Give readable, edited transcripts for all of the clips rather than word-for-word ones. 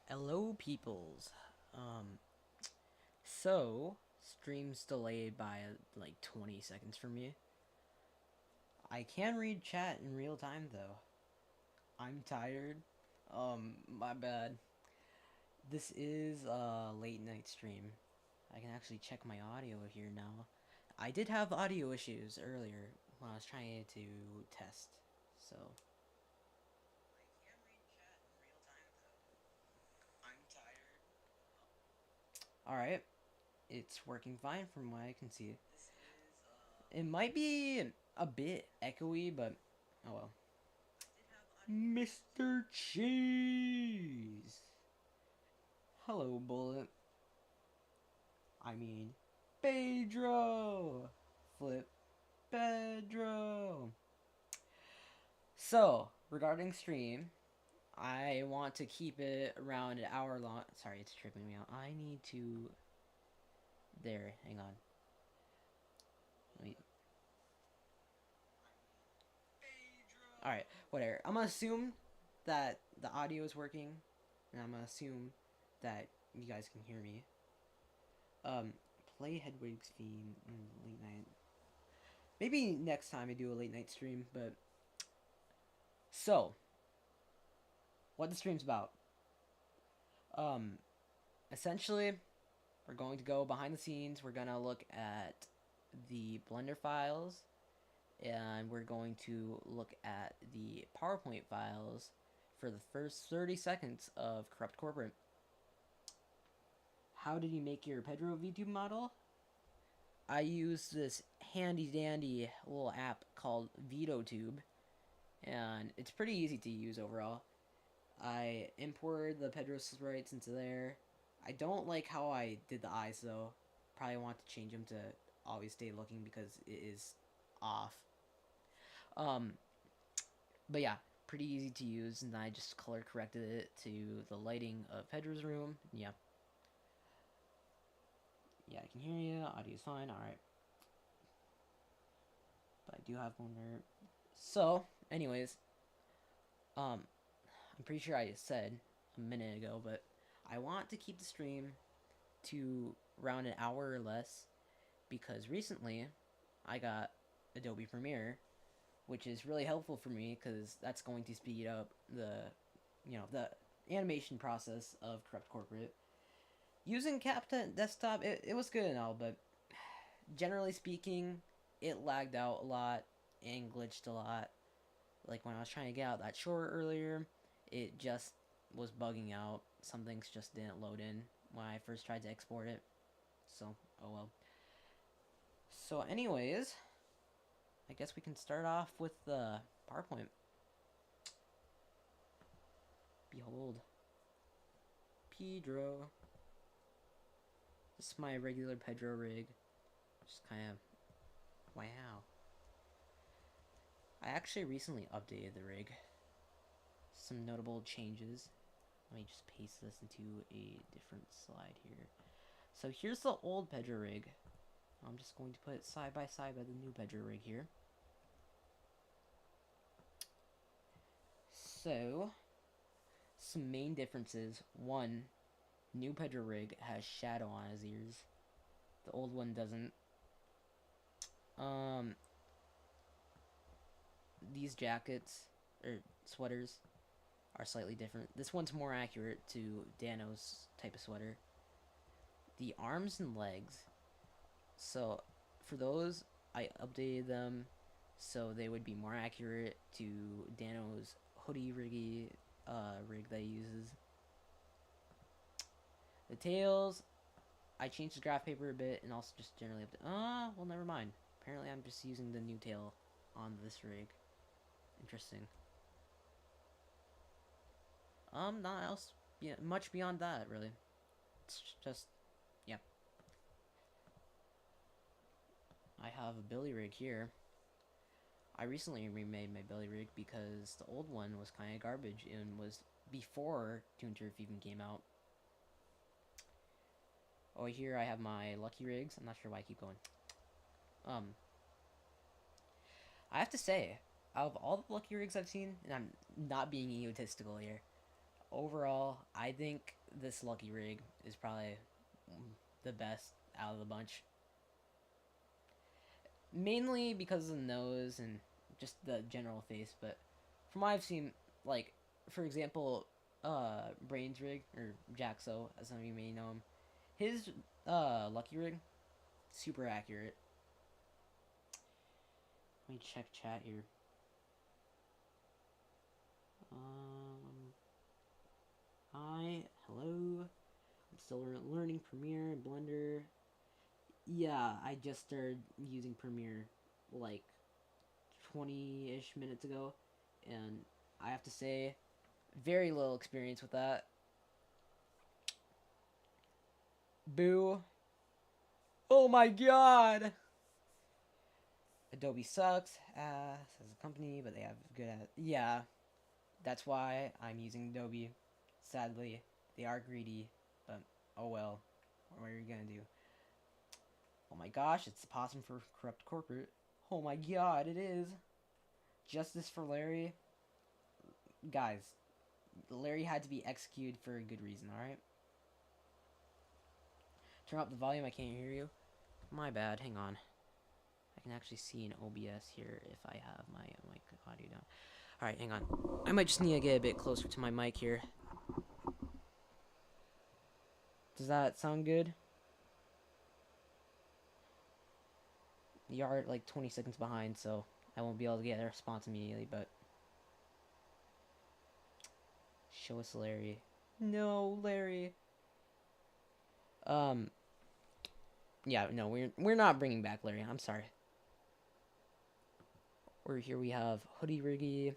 Hello, peoples. So stream's delayed by like 20 seconds for me. I can read chat in real time though. I'm tired. My bad. This is a late night stream. I can actually check my audio here now. I did have audio issues earlier when I was trying to test. So I can read chat in real time though. I'm tired. Alright. It's working fine from what I can see. It might be a bit echoey, but oh well. Mr. Cheese! Hello, Bullet. I mean, Pedro! Flip Pedro! So, regarding stream, I want to keep it around an hour long. Sorry, it's tripping me out. I need to. There, hang on. Wait. Alright, whatever. I'm gonna assume that the audio is working, and I'm gonna assume that you guys can hear me. Play Hedwig's theme late night. Maybe next time I do a late night stream, but so what the stream's about. Um, Essentially, we're going to go behind the scenes. We're gonna look at the Blender files, and we're going to look at the PowerPoint files for the first 30 seconds of Corrupt Corporate. How did you make your Pedro VTube model? I use this handy dandy little app called VitoTube, and it's pretty easy to use overall. I imported the Pedro sprites into there. I don't like how I did the eyes though. Probably want to change them to always stay looking because it is off. Um, but yeah, pretty easy to use, and I just color corrected it to the lighting of Pedro's room. Yeah. Yeah, I can hear you. Audio's fine. Alright. But I do have one there. So, anyways, I'm pretty sure I said a minute ago, but I want to keep the stream to around an hour or less because recently I got Adobe Premiere, which is really helpful for me because that's going to speed up the animation process of Corrupt Corporate. Using CapCut Desktop, it was good and all, but generally speaking, it lagged out a lot and glitched a lot. Like when I was trying to get out that short earlier, it just was bugging out. Some things just didn't load in when I first tried to export it. So, oh well. So, anyways, I guess we can start off with the PowerPoint. Behold, Pedro. This is my regular Pedro rig. Just kind of, wow. I actually recently updated the rig. Some notable changes. Let me just paste this into a different slide here. So here's the old Pedro rig. I'm just going to put it side by side by the new Pedro rig here. So, some main differences. One, new Pedro rig has shadow on his ears. The old one doesn't. Um, these jackets, or sweaters, are slightly different. This one's more accurate to Dano's type of sweater. The arms and legs. So, for those, I updated them so they would be more accurate to Dano's hoodie rig that he uses. The tails, I changed the graph paper a bit and also just generally well, never mind. Apparently I'm just using the new tail on this rig. Interesting. Not else, yeah, much beyond that, really. It's just, yeah. I have a billy rig here. I recently remade my belly rig because the old one was kind of garbage and was before Toon Turf even came out. Oh, here I have my Lucky Rigs. I'm not sure why I keep going. I have to say, out of all the Lucky Rigs I've seen, and I'm not being egotistical here, Overall, I think this Lucky Rig is probably the best out of the bunch. Mainly because of the nose and just the general face, but from what I've seen, like, for example, Brains Rig, or Jaxo, as some of you may know him, his Lucky Rig, super accurate. Let me check chat here. Hello. I'm still learning Premiere and Blender. Yeah, I just started using Premiere like 20-ish minutes ago, and I have to say, very little experience with that. Boo. Oh my god! Adobe sucks ass as a company, but they have good at. Yeah, that's why I'm using Adobe. Sadly, they are greedy, but oh well. What are you gonna do? Oh my gosh, it's the possum for corrupt corporate. Oh my god, it is. Justice for Larry. Guys, Larry had to be executed for a good reason, alright? Turn up the volume, I can't hear you. My bad, hang on. I can actually see an OBS here if I have my mic audio down. Alright, hang on. I might just need to get a bit closer to my mic here. Does that sound good? You are like 20 seconds behind, so I won't be able to get a response immediately, but... Show us Larry. No, Larry. Yeah, no, we're not bringing back Larry. I'm sorry. Over here we have Hoodie Riggy.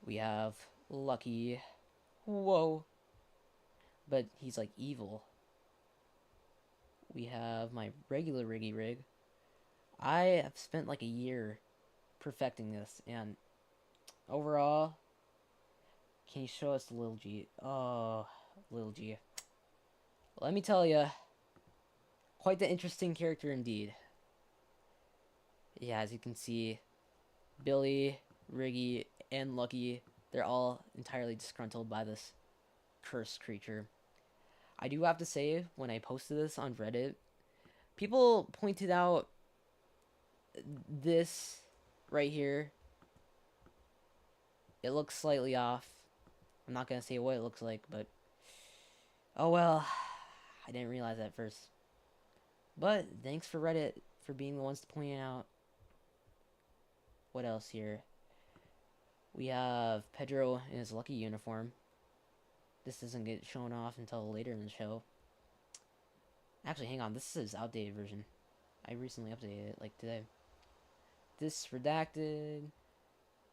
We have Lucky. Whoa. But he's like evil. We have my regular Riggy Rig. I have spent like a year perfecting this, and overall, can you show us Lil G? Oh, Lil G. Let me tell you, quite the interesting character indeed. Yeah, as you can see, Billy, Riggy, and Lucky, they're all entirely disgruntled by this cursed creature. I do have to say, when I posted this on Reddit, people pointed out this right here. It looks slightly off. I'm not going to say what it looks like, but... Oh well, I didn't realize that at first. But thanks for Reddit for being the ones to point it out. What else here? We have Pedro in his Lucky uniform. This doesn't get shown off until later in the show. Actually, hang on. This is his outdated version. I recently updated it, like today. This redacted.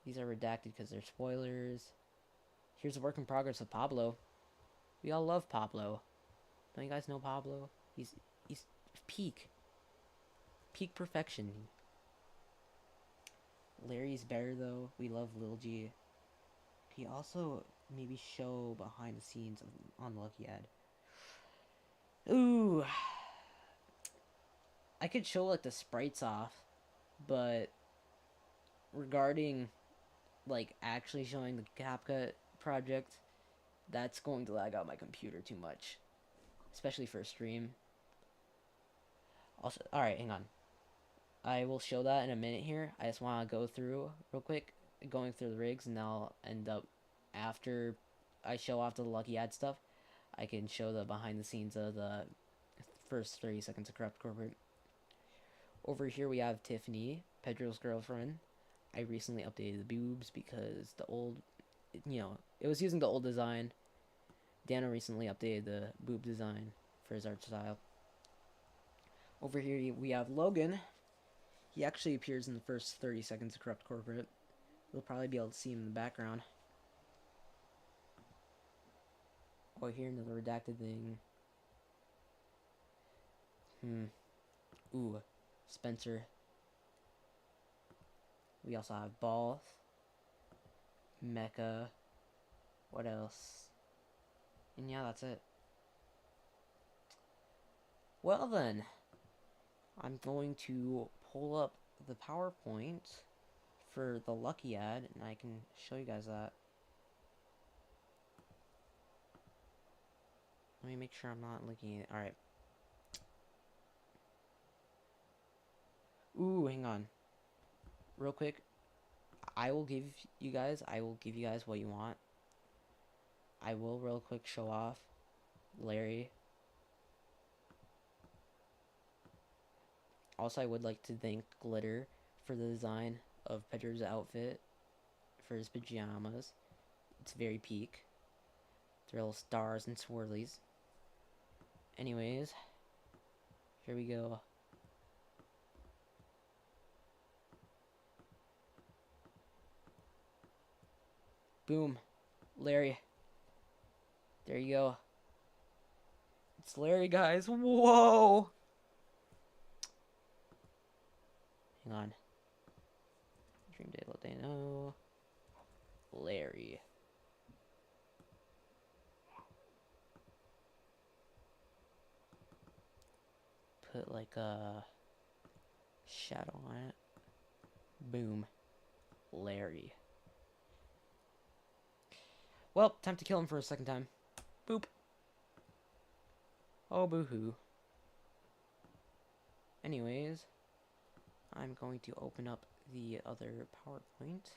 These are redacted because they're spoilers. Here's a work in progress with Pablo. We all love Pablo. Don't you guys know Pablo? He's peak perfection. Larry's better though. We love Lil G. He also maybe show behind the scenes on the Lucky ad. Ooh, I could show like the sprites off, but regarding like actually showing the CapCut project, that's going to lag out my computer too much, especially for a stream. Also, alright, hang on. I will show that in a minute here. I just want to go through real quick, going through the rigs, and I'll end up, after I show off the Lucky ad stuff, I can show the behind the scenes of the first 30 seconds of Corrupt Corporate. Over here we have Tiffany, Pedro's girlfriend. I recently updated the boobs because the old, it was using the old design. Dano recently updated the boob design for his art style. Over here we have Logan. He actually appears in the first 30 seconds of Corrupt Corporate. You'll probably be able to see him in the background. Oh, here another redacted thing. Ooh, Spencer. We also have Ball, Mecha. What else? And yeah, that's it. Well then, I'm going to pull up the PowerPoint for the Lucky ad, and I can show you guys that. Let me make sure I'm not looking at... Alright. Ooh, hang on. Real quick. I will give you guys what you want. I will real quick show off Larry. Also, I would like to thank Glitter for the design of Pedro's outfit for his pajamas. It's very peak. They're little stars and swirlies. Anyways, here we go. Boom. Larry. There you go. It's Larry, guys. Whoa! Hang on. Dream Day, let they know. Larry. Put like a shadow on it. Boom. Larry. Well, time to kill him for a second time. Boop. Oh, boo-hoo. Anyways, I'm going to open up the other PowerPoint.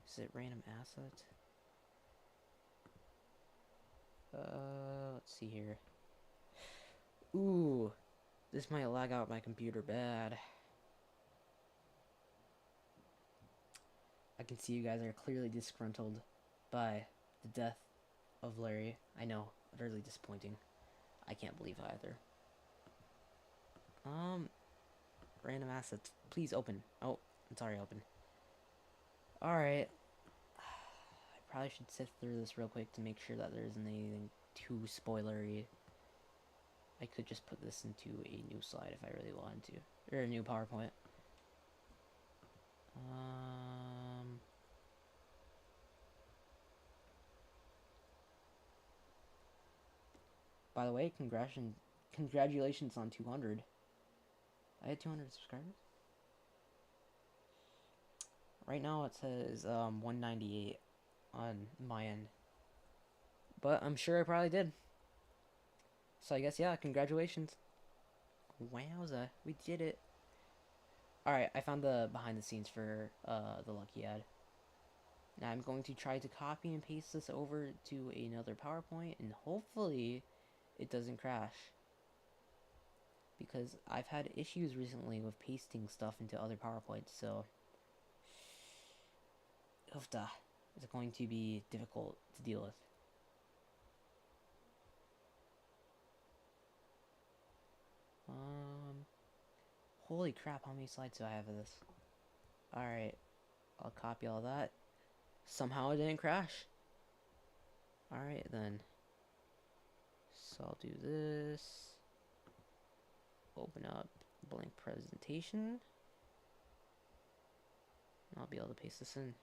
Is it random asset? Let's see here. Ooh, this might lag out my computer bad. I can see you guys are clearly disgruntled by the death of Larry. I know, utterly disappointing. I can't believe either. Random assets. Please open. Oh, it's already open. Alright. I probably should sift through this real quick to make sure that there isn't anything too spoilery. I could just put this into a new slide if I really wanted to. Or a new PowerPoint. By the way, congratulations on 200. I had 200 subscribers. Right now it says 198 on my end. But I'm sure I probably did. So I guess, yeah, congratulations. Wowza, we did it. Alright, I found the behind the scenes for the Lucky ad. Now I'm going to try to copy and paste this over to another PowerPoint, and hopefully it doesn't crash. Because I've had issues recently with pasting stuff into other PowerPoints, so it's going to be difficult to deal with. Holy crap, how many slides do I have of this? Alright, I'll copy all that. Somehow it didn't crash. Alright then. So I'll do this. Open up blank presentation. I'll be able to paste this in.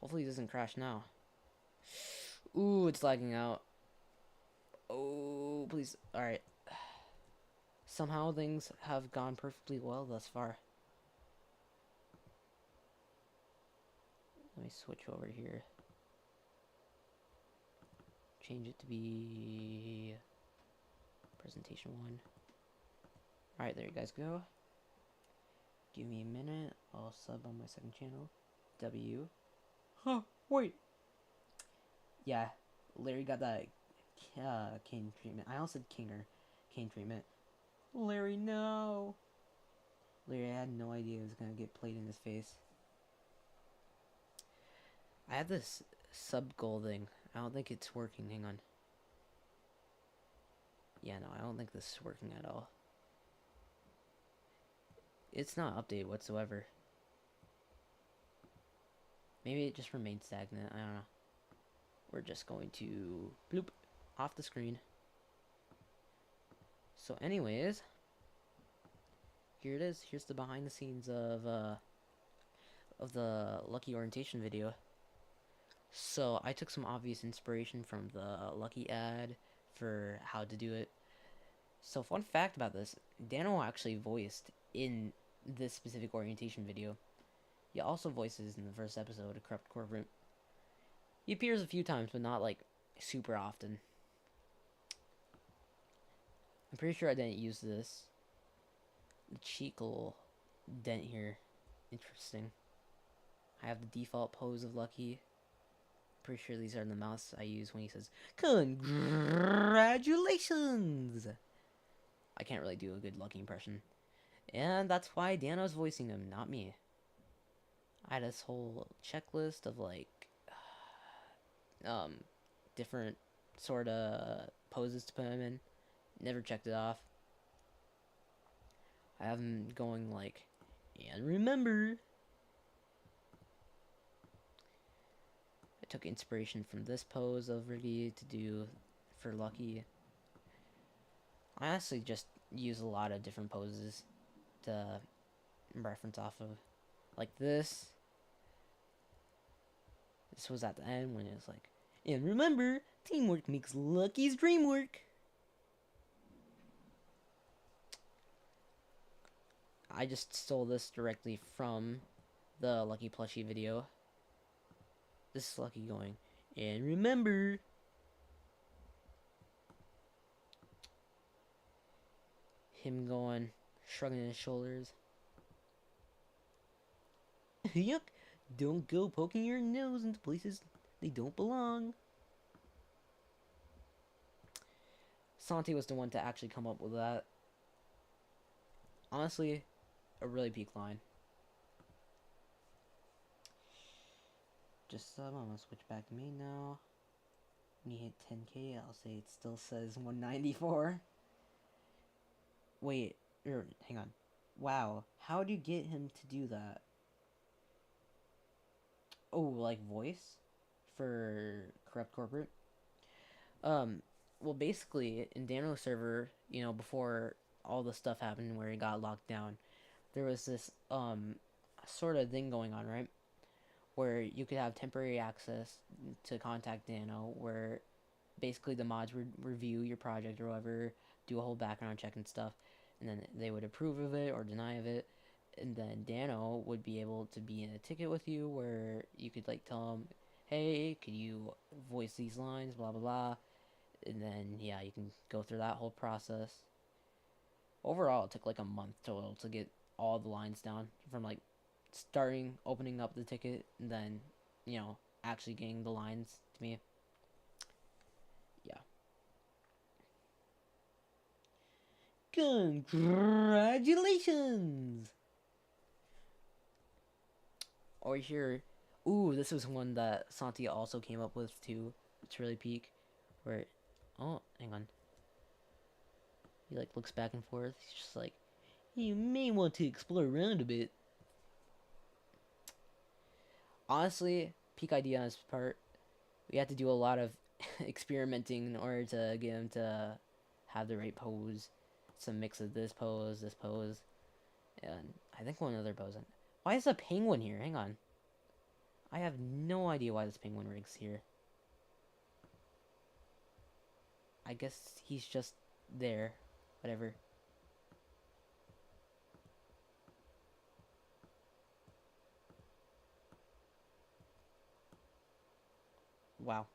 Hopefully it doesn't crash now. Ooh, it's lagging out. Oh, please. Alright. Somehow things have gone perfectly well thus far. Let me switch over here. Change it to be presentation 1. Alright, there you guys go. Give me a minute. I'll sub on my second channel. W. Huh, wait. Yeah, Larry got that cane treatment. I also said cane treatment. Larry, no. Larry, I had no idea it was going to get played in his face. I have this sub goal thing. I don't think it's working. Hang on. Yeah, no, I don't think this is working at all. It's not updated whatsoever. Maybe it just remained stagnant. I don't know. We're just going to bloop off the screen. So anyways, here it is. Here's the behind the scenes of the Lucky orientation video. So I took some obvious inspiration from the Lucky ad for how to do it. So fun fact about this, Dano actually voiced in this specific orientation video. He also voices in the first episode of Corrupt Corporate. He appears a few times, but not like super often. I'm pretty sure I didn't use this. The cheek little dent here. Interesting. I have the default pose of Lucky. Pretty sure these are the mouths I use when he says, "Congratulations!" I can't really do a good Lucky impression. And that's why Dano's voicing him, not me. I had this whole checklist of like different sort of poses to put him in. Never checked it off. I have him going like, and remember. I took inspiration from this pose of Ricky to do for Lucky. I honestly just use a lot of different poses to reference off of. Like this. This was at the end when it was like, and remember, teamwork makes Lucky's dream work. I just stole this directly from the Lucky plushie video. This is Lucky going, and remember. Him going, shrugging his shoulders. Yuck, don't go poking your nose into places they don't belong. Santi was the one to actually come up with that. Honestly, a really peak line. Just I'm gonna switch back to me now. When you hit 10k, I'll say it still says 194. Wait, hang on. Wow, how do you get him to do that? Oh, like voice for Corrupt Corporate? Well, basically, in Dano's server, you know, before all the stuff happened where he got locked down, there was this, sort of thing going on, right? Where you could have temporary access to contact Dano, where basically the mods would review your project or whatever, do a whole background check and stuff, and then they would approve of it or deny of it, and then Dano would be able to be in a ticket with you where you could like tell him, hey, could you voice these lines, blah blah blah, and then yeah, you can go through that whole process. Overall, it took like a month total to get all the lines down from like starting opening up the ticket and then, you know, actually getting the lines to me. Yeah. Congratulations! Or here, ooh, this was one that Santi also came up with too. It's really peak. Where, oh, hang on. He like looks back and forth. He's just like, you may want to explore around a bit. Honestly, peak idea on his part. We had to do a lot of experimenting in order to get him to have the right pose. Some mix of this pose, and I think one other pose. Why is a penguin here? Hang on. I have no idea why this penguin rig's here. I guess he's just there. Whatever. Wow.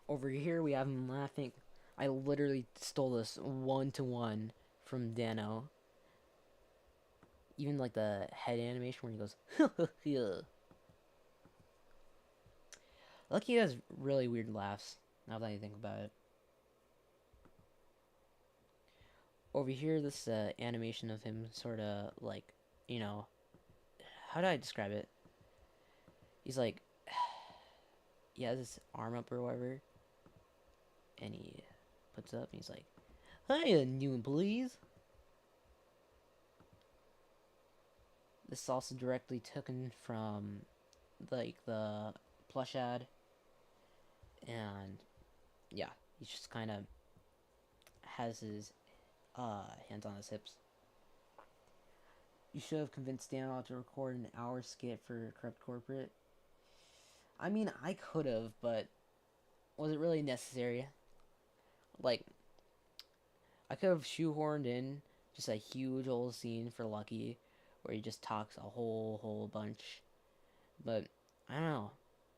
Over here we have him laughing. I literally stole this one-to-one from Dano. Even like the head animation where he goes, yeah. Lucky has really weird laughs, now that I think about it. Over here, this animation of him sort of like, you know, how do I describe it? He's like, he has his arm up or whatever, and he puts it up and he's like, hiya, new employees. This is also directly taken from like the plush ad, and yeah, he just kind of has his hands on his hips. You should have convinced Dan to record an hour skit for Corrupt Corporate. I mean, I could have, but was it really necessary? Like, I could have shoehorned in just a huge old scene for Lucky where he just talks a whole bunch. But I don't know.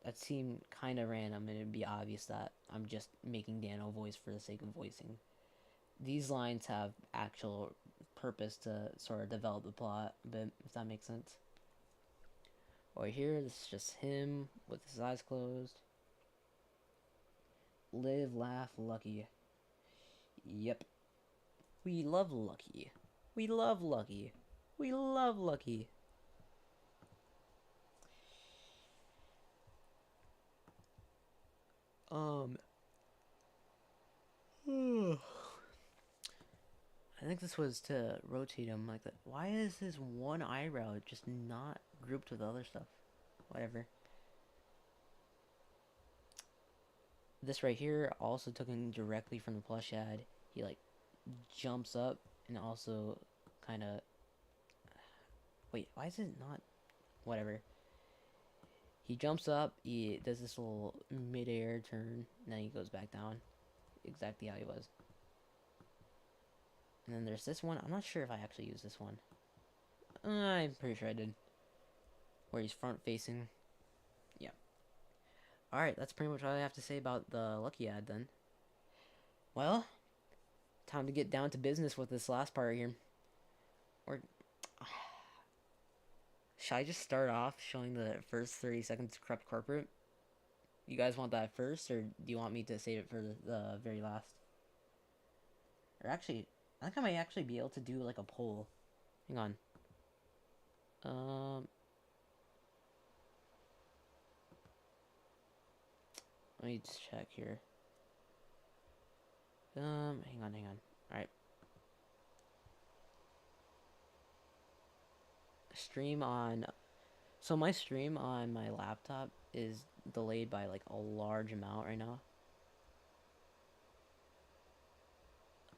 That seemed kind of random, and it'd be obvious that I'm just making Dano voice for the sake of voicing. These lines have actual purpose to sort of develop the plot a bit, if that makes sense. Over here, this is just him with his eyes closed. Live, laugh, lucky. Yep. We love Lucky. We love Lucky. We love Lucky. Um. I think this was to rotate him like that. Why is his one eyebrow just not grouped with other stuff? Whatever. This right here also taken directly from the plush ad. He like jumps up and also kind of. Wait, why is it not? Whatever. He jumps up, he does this little mid-air turn, and then he goes back down. Exactly how he was. And then there's this one. I'm not sure if I actually used this one. I'm pretty sure I did. Where he's front facing. Yeah. Alright, that's pretty much all I have to say about the Lucky ad then. Well, time to get down to business with this last part here. Or should I just start off showing the first 30 seconds of Corrupt Corporate? You guys want that first, or do you want me to save it for the very last? Or actually, I think I might actually be able to do like a poll. Hang on. Let me just check here. Hang on. Alright. Stream on... So my stream on my laptop is delayed by like a large amount right now.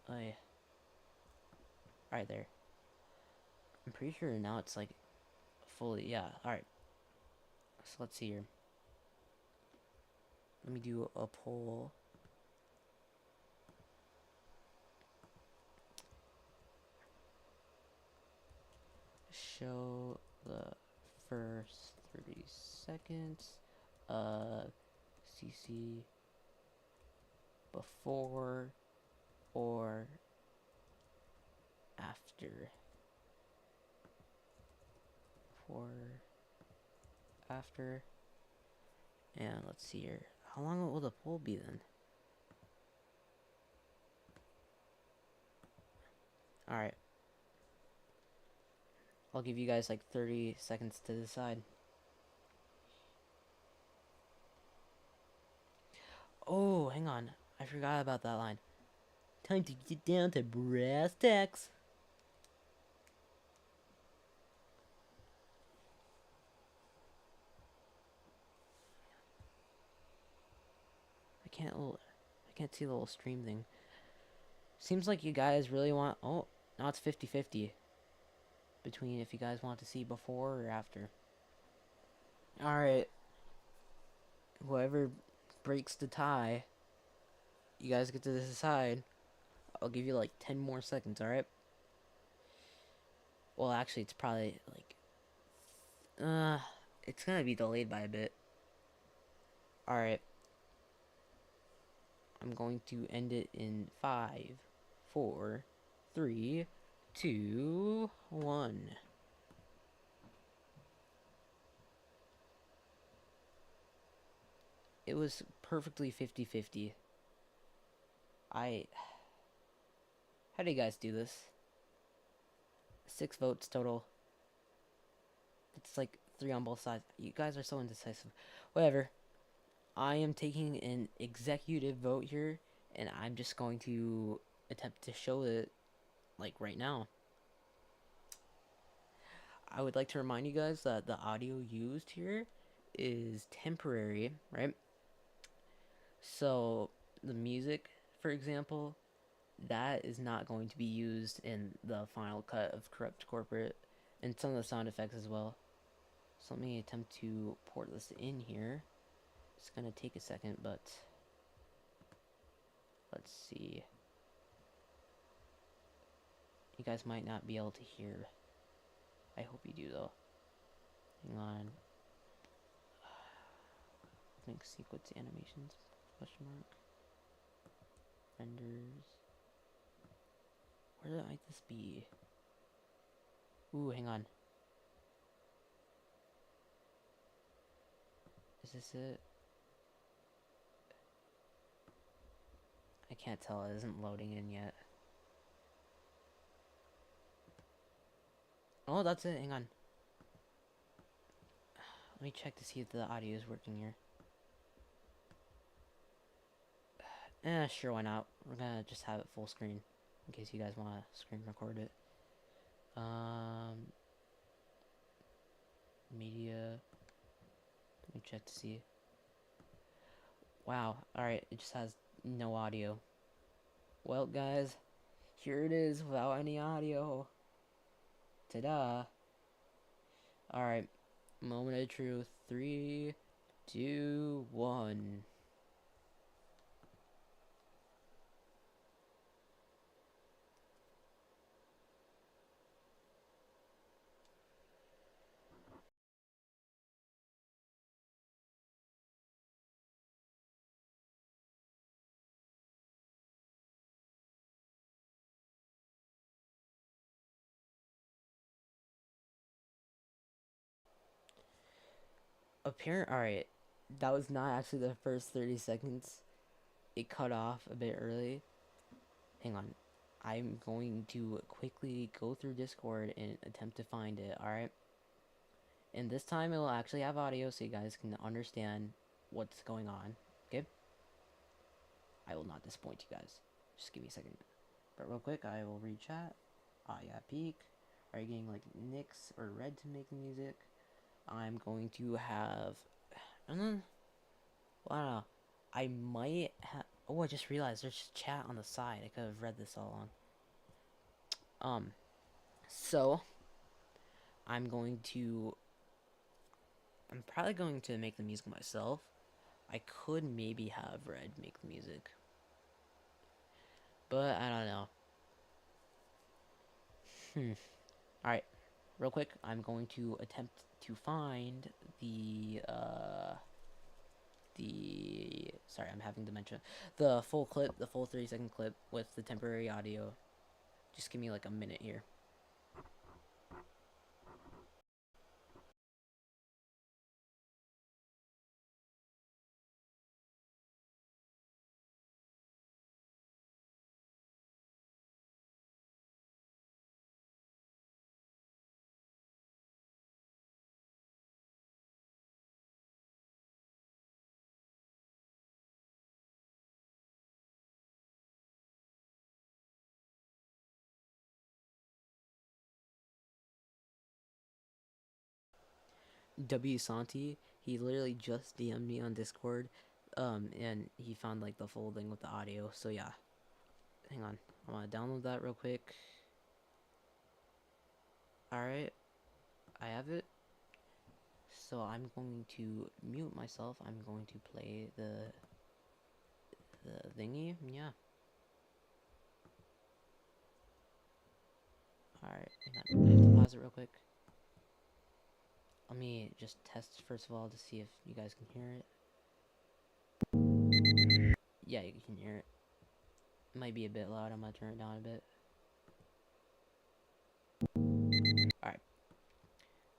Oh yeah. Alright, there. I'm pretty sure now it's like fully... Yeah, alright. So let's see here. Let me do a poll. Show the first 30 seconds of CC before or after. Before, after. And let's see here. How long will the poll be then? Alright. I'll give you guys like 30 seconds to decide. Oh, hang on. I forgot about that line. Time to get down to brass tacks. I can't see the little stream thing. Seems like you guys really want... Oh, now it's 50-50. Between if you guys want to see before or after. Alright. Whoever breaks the tie, you guys get to decide. I'll give you like 10 more seconds, alright? Well, actually, it's probably like... It's gonna be delayed by a bit. Alright. I'm going to end it in 5, 4, 3, 2, 1. It was perfectly 50-50. How do you guys do this? 6 votes total. It's like 3 on both sides. You guys are so indecisive. Whatever. I am taking an executive vote here, and I'm just going to attempt to show it, like, right now. I would like to remind you guys that the audio used here is temporary, right? So, the music, for example, that is not going to be used in the final cut of Corrupt Corporate, and some of the sound effects as well. So let me attempt to port this in here. It's gonna take a second, but let's see. You guys might not be able to hear. I hope you do though. Hang on. opening sequence animations, question mark, renders. Where might this be? Ooh, hang on. Is this it? I can't tell, it isn't loading in yet. Oh, that's it, hang on. Let me check to see if the audio is working here. Sure, why not? We're gonna just have it full screen, in case you guys want to screen record it. Media. Let me check to see. Wow, alright, it just has no audio. Well, guys, here it is without any audio. Ta-da! Alright, moment of truth. 3, 2, 1. Alright, that was not actually the first 30 seconds. It cut off a bit early. Hang on. I'm going to quickly go through Discord and attempt to find it, alright? And this time it will actually have audio so you guys can understand what's going on, okay? I will not disappoint you guys. Just give me a second. But real quick, I will read chat. Yeah, peak. Are you getting like Nyx or Red to make music? I'm going to have... well, I don't know. I might have... Oh, I just realized there's chat on the side. I could have read this all along. So... I'm probably going to make the music myself. I could maybe have Red make the music. But I don't know. Alright. Real quick, I'm going to attempt to find sorry, I'm having dementia. The full clip, the full 30-second clip with the temporary audio. Just give me like a minute here. W Santi, he literally just DM'd me on Discord, and he found like the full thing with the audio. So yeah, hang on, I want to download that real quick. All right, I have it. So I'm going to mute myself. I'm going to play the thingy. Yeah. All right, hang on. I have to pause it real quick. Let me just test first of all to see if you guys can hear it. Yeah, you can hear it. It might be a bit loud. I'm gonna turn it down a bit. Alright.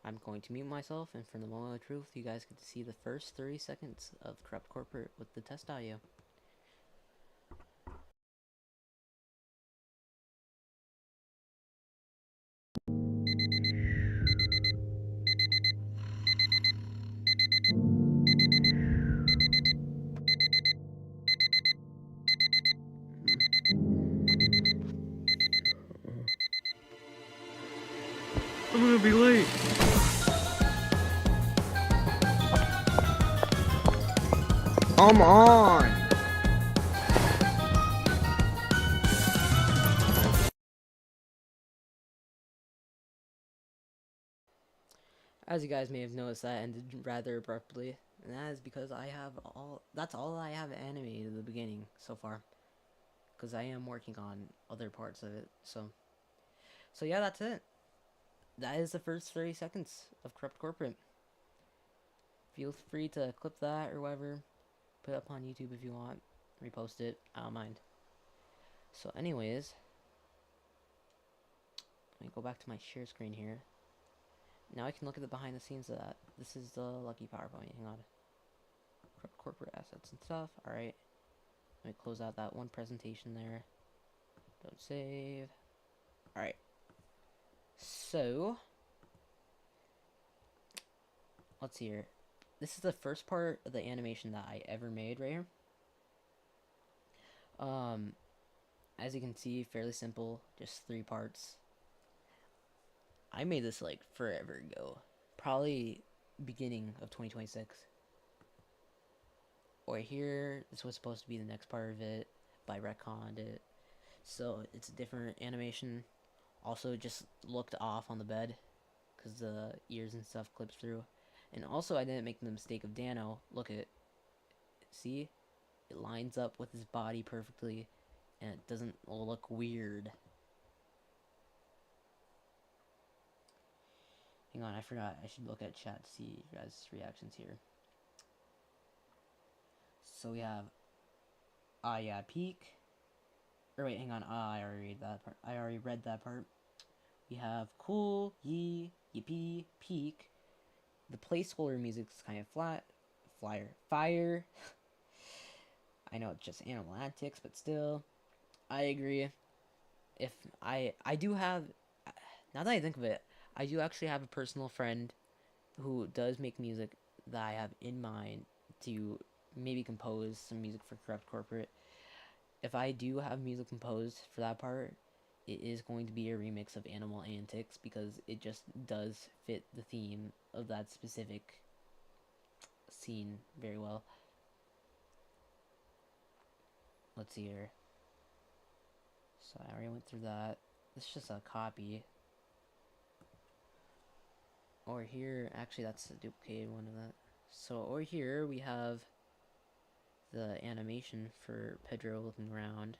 I'm going to mute myself, and for the moment of truth, you guys get to see the first 30 seconds of Corrupt Corporate with the test audio. I'm gonna be late. Come on! As you guys may have noticed, that ended rather abruptly, and that is because that's all I have animated at the beginning so far. Because I am working on other parts of it, so yeah, that's it. That is the first 30 seconds of Corrupt Corporate. If Feel free to clip that or whatever. Put it up on YouTube if you want. Repost it. I don't mind. So anyways, let me go back to my share screen here. Now I can look at the behind the scenes of that. This is the lucky PowerPoint. Hang on. Corporate assets and stuff. Alright. Let me close out that one presentation there. Don't save. Alright. So, let's see here. This is the first part of the animation that I ever made right here. As you can see, fairly simple. Just 3 parts. I made this like forever ago. Probably beginning of 2026. Or here, this was supposed to be the next part of it, but I retconned it. So it's a different animation. Also, just looked off on the bed because the ears and stuff clips through. And also, I didn't make the mistake of Dano. Look at, see, it lines up with his body perfectly, and it doesn't look weird. Hang on, I forgot. I should look at chat to see your guys' reactions here. So we have, yeah, peak. Or wait, hang on. I already read that part. I already read that part. We have cool, yee, yippee, peak. The placeholder music is kind of flat. Fire. I know it's just animal antics, but still, I agree. If I do have, now that I think of it, I do actually have a personal friend who does make music that I have in mind to maybe compose some music for Corrupt Corporate. If I do have music composed for that part, it is going to be a remix of Animal Antics because it just does fit the theme of that specific scene very well. Let's see here. So I already went through that. This is just a copy. Over here, actually that's a duplicated one of that. So over here we have the animation for Pedro looking around.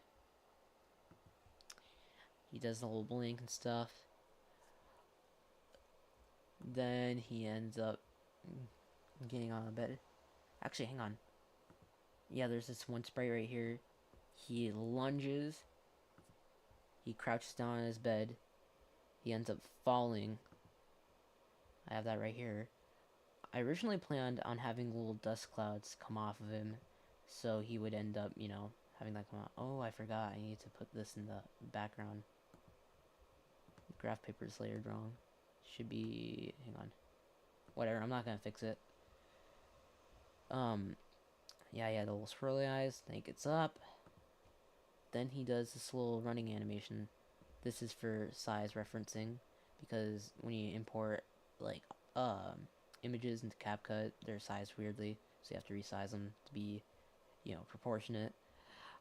He does the little blink and stuff. Then he ends up getting on the bed. Actually, hang on. Yeah, there's this one sprite right here. He lunges. He crouches down on his bed. He ends up falling. I have that right here. I originally planned on having little dust clouds come off of him, so he would end up, you know, having that come out. Oh, I forgot. I need to put this in the background. The graph paper is layered wrong. Should be... hang on. Whatever, I'm not gonna fix it. Yeah, the little swirly eyes. Then he gets up. Then he does this little running animation. This is for size referencing, because when you import, like, images into CapCut, they're sized weirdly, so you have to resize them to be, you know, proportionate.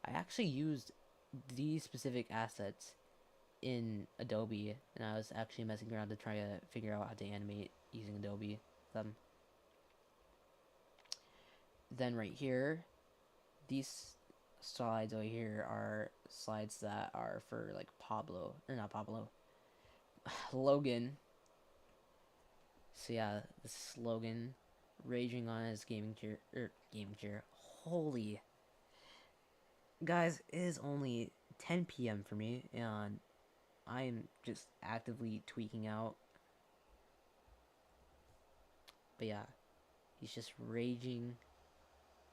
I actually used these specific assets in Adobe, and I was actually messing around to try to figure out how to animate using Adobe them. Then right here, these slides over here are slides that are for like Pablo, or not Pablo, Logan. So yeah, this is Logan raging on his gaming chair. Holy guys, it is only 10 p.m. for me, and I'm just actively tweaking out. But yeah, he's just raging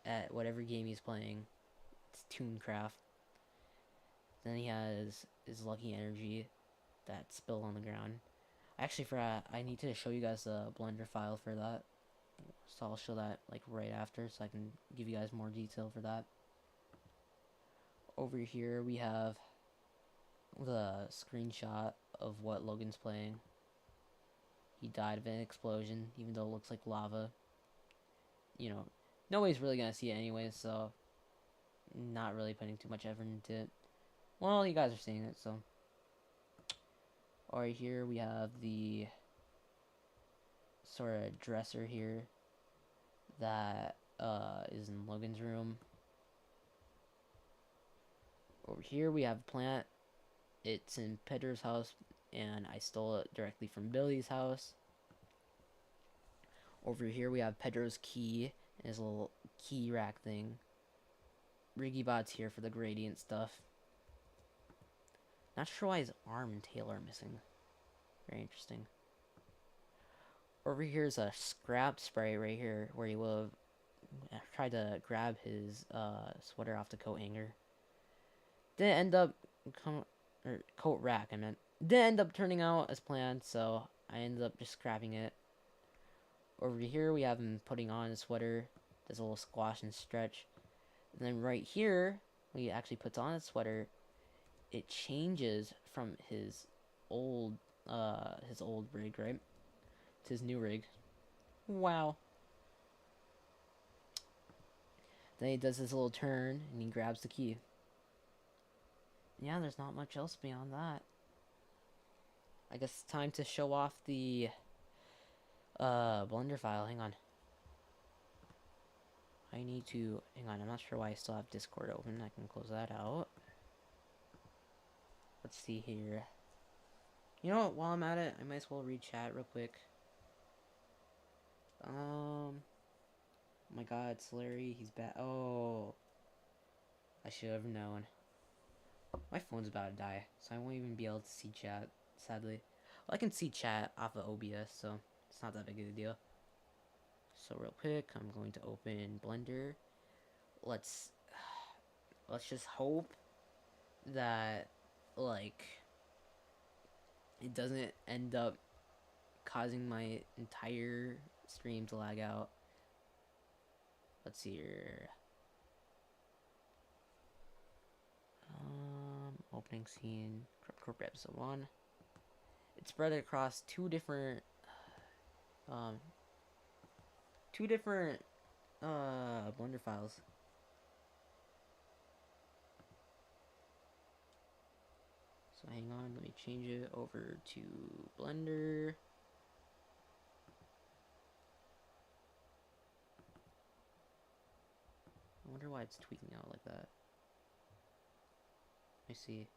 at whatever game he's playing. It's Tooncraft. Then he has his lucky energy that spilled on the ground. I actually forgot, I need to show you guys the Blender file for that. So I'll show that like right after, so I can give you guys more detail for that. Over here we have the screenshot of what Logan's playing. He died of an explosion, even though it looks like lava. You know, nobody's really gonna see it anyway, so not really putting too much effort into it. Well, you guys are seeing it, so. Alright, here we have the sort of dresser here that is in Logan's room. Over here we have a plant. It's in Pedro's house, and I stole it directly from Billy's house. Over here we have Pedro's key and his little key rack thing. Riggybot's here for the gradient stuff. Not sure why his arm and tail are missing. Very interesting. Over here is a scrap spray right here where he will have tried to grab his sweater off the coat hanger. Didn't end up or coat rack I meant. Didn't end up turning out as planned, so I ended up just scrapping it. Over here we have him putting on his sweater. There's a little squash and stretch. And then right here, when he actually puts on his sweater, it changes from his old rig, right? To his new rig. Wow. Then he does his little turn and he grabs the key. Yeah, there's not much else beyond that. I guess it's time to show off the Blender file. Hang on. I need to... Hang on, I'm not sure why I still have Discord open. I can close that out. Let's see here. You know what? While I'm at it, I might as well read chat real quick. Oh my god, it's Larry. He's back. Oh. I should have known. My phone's about to die, so I won't even be able to see chat, sadly. Well, I can see chat off of OBS, so it's not that big of a deal. So real quick, I'm going to open Blender. Let's just hope that, like, it doesn't end up causing my entire stream to lag out. Let's see here. Opening scene, corporate episode 1. It's spread across two different Blender files. So hang on, let me change it over to Blender. I wonder why it's tweaking out like that. Let me see.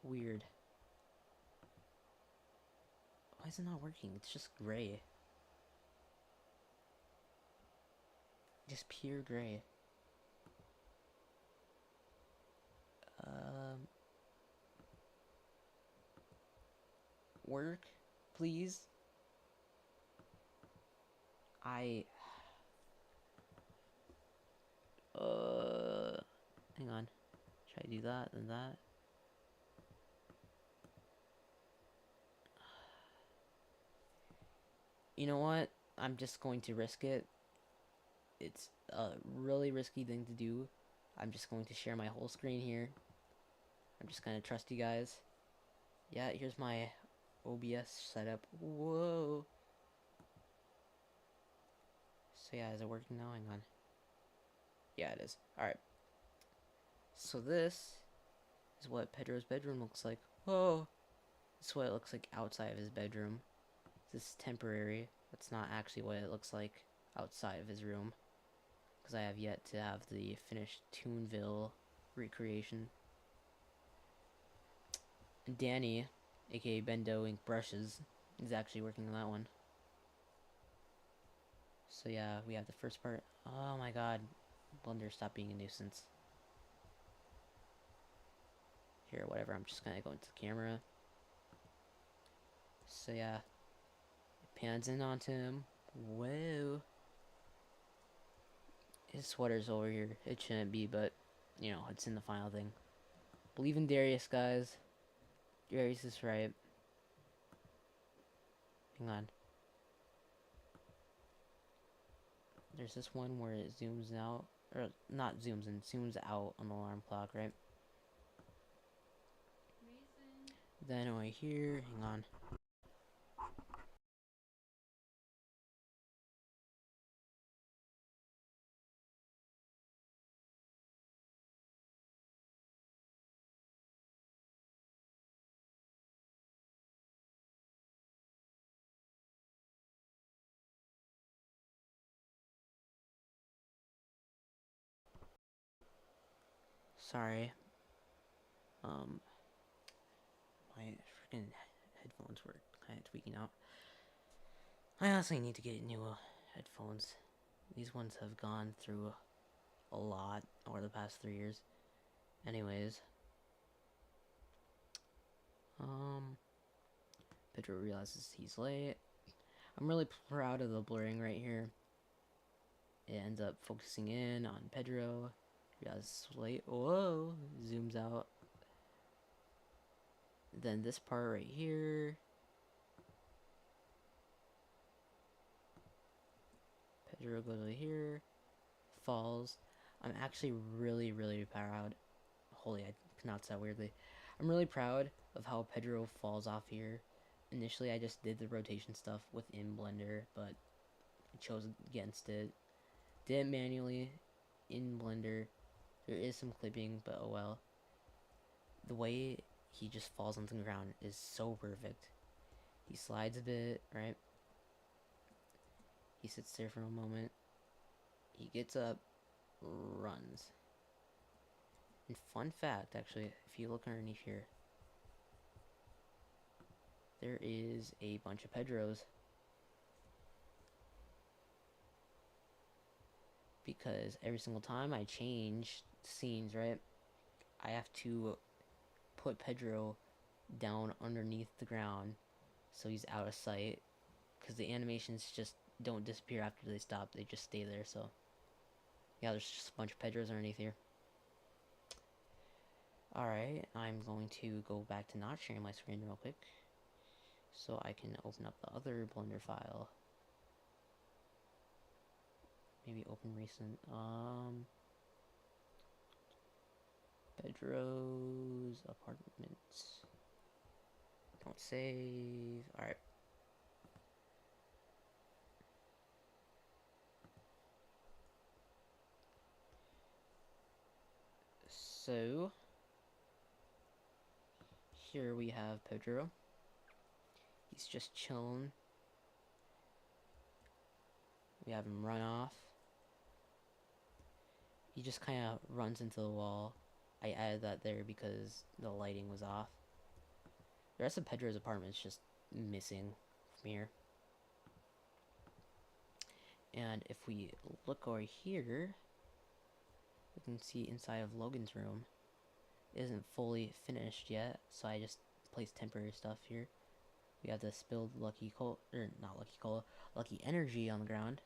Weird. Why is it not working? It's just gray. Just pure gray. Work, please. Hang on. Should I do that, then that? You know what? I'm just going to risk it. It's a really risky thing to do. I'm just going to share my whole screen here. I'm just gonna trust you guys. Yeah, here's my OBS setup. Whoa. So yeah, is it working now? Hang on. Yeah, it is. Alright. So this is what Pedro's bedroom looks like. Whoa. This is what it looks like outside of his bedroom. This is temporary. That's not actually what it looks like outside of his room. Because I have yet to have the finished Toonville recreation. Danny, aka Bendo Ink Brushes, is actually working on that one. So yeah, we have the first part. Oh my god. Blender, stop being a nuisance. Here, whatever, I'm just gonna go into the camera. So yeah. It pans in onto him. Whoa. His sweater's over here. It shouldn't be, but, you know, it's in the final thing. Believe in Darius, guys. Darius is right. Hang on. There's this one where it zooms out. Or, not zooms in, zooms out on the alarm clock, right? Then over here, hang on. Sorry. My freaking headphones were kind of tweaking out. I honestly need to get new headphones. These ones have gone through a lot over the past 3 years. Anyways, um, Pedro realizes he's late. I'm really proud of the blurring right here. It ends up focusing in on Pedro. Realizes he's late. Whoa! Zooms out. Then this part right here. Pedro goes over here. Falls. I'm actually really, really proud. Holy, I pronounced that weirdly. I'm really proud of how Pedro falls off here. Initially, I just did the rotation stuff within Blender, but I chose against it. Did it manually in Blender. There is some clipping, but oh well. The way he just falls onto the ground is so perfect. He slides a bit, right? He sits there for a moment. He gets up, runs. And fun fact, actually, if you look underneath here, there is a bunch of Pedros. Because every single time I change scenes, right, I have to put Pedro down underneath the ground so he's out of sight. Because the animations just don't disappear after they stop, they just stay there. So yeah, there's just a bunch of Pedros underneath here. Alright, I'm going to go back to not sharing my screen real quick so I can open up the other Blender file. Maybe open recent. Pedro's apartments. Don't save. Alright. So here we have Pedro. He's just chilling. We have him run off. He just kind of runs into the wall. I added that there because the lighting was off. The rest of Pedro's apartment is just missing from here. And if we look over here, we can see inside of Logan's room. It isn't fully finished yet, so I just placed temporary stuff here. We have the spilled Lucky Cola, or not Lucky Cola, Lucky Energy on the ground.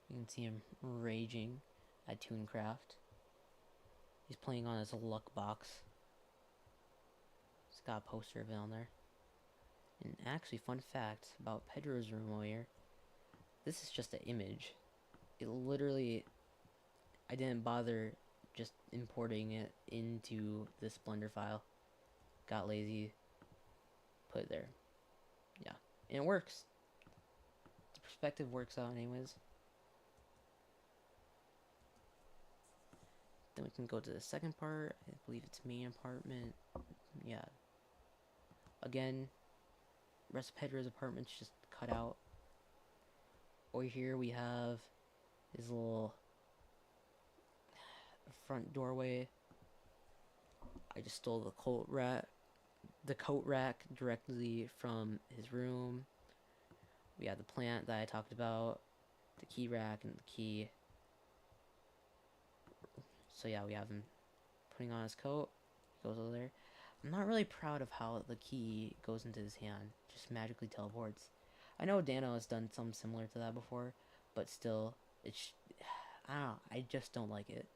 You can see him raging at Tooncraft. He's playing on his luck box. It's got a poster of it on there. And actually, fun fact about Pedro's room over here. This is just an image. It literally, I didn't bother just importing it into this Blender file. Got lazy. Put it there. Yeah. And it works. The perspective works out anyways. Then we can go to the second part. I believe it's main apartment. Yeah. Again, rest of Pedro's apartment's just cut out. Over here we have his little front doorway. I just stole the coat rack directly from his room. We have the plant that I talked about, the key rack and the key. So yeah, we have him putting on his coat. He goes over there. I'm not really proud of how the key goes into his hand. Just magically teleports. I know Dano has done something similar to that before, but still, it's I don't know. I just don't like it.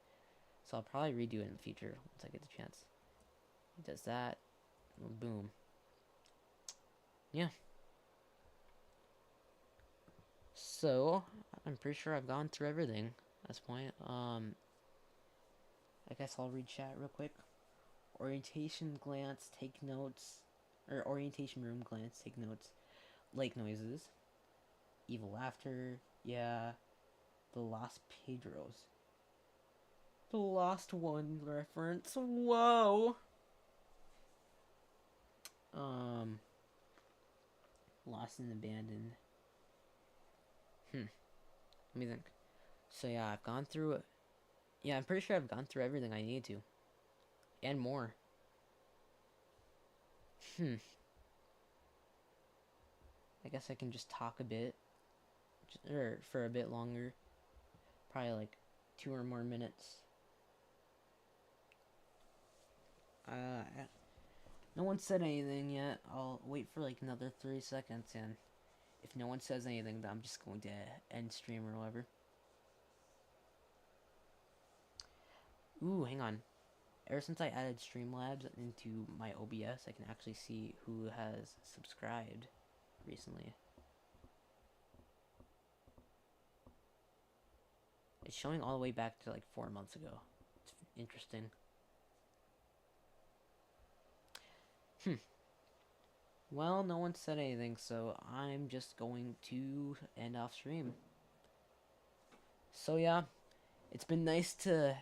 So I'll probably redo it in the future once I get the chance. He does that. Boom. Yeah. So I'm pretty sure I've gone through everything at this point. I guess I'll read chat real quick. Orientation glance, take notes. Or orientation room glance, take notes. Lake noises. Evil laughter. Yeah. The Lost Pedros. The Lost One reference. Whoa! Lost and abandoned. Let me think. So yeah, I've gone through it. Yeah, I'm pretty sure I've gone through everything I need to. And more. I guess I can just talk a bit or for a bit longer, probably like 2 or more minutes. Uh, no one said anything yet. I'll wait for like another 3 seconds, and if no one says anything, then I'm just going to end stream or whatever. Ooh, hang on. Ever since I added Streamlabs into my OBS, I can actually see who has subscribed recently. It's showing all the way back to like 4 months ago. It's interesting. Well, no one said anything, so I'm just going to end off stream. So yeah, it's been nice to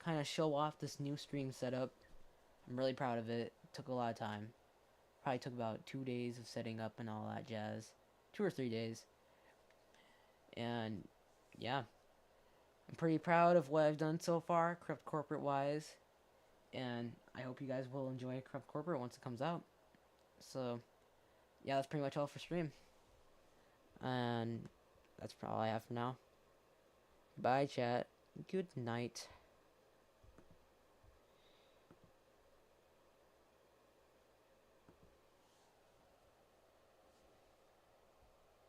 kind of show off this new stream setup. I'm really proud of it. It took a lot of time. Probably took about 2 days of setting up and all that jazz. 2 or 3 days. And yeah, I'm pretty proud of what I've done so far, Corrupt Corporate wise. And I hope you guys will enjoy Corrupt Corporate once it comes out. So yeah, that's pretty much all for stream. And that's all I have for now. Bye, chat. Good night.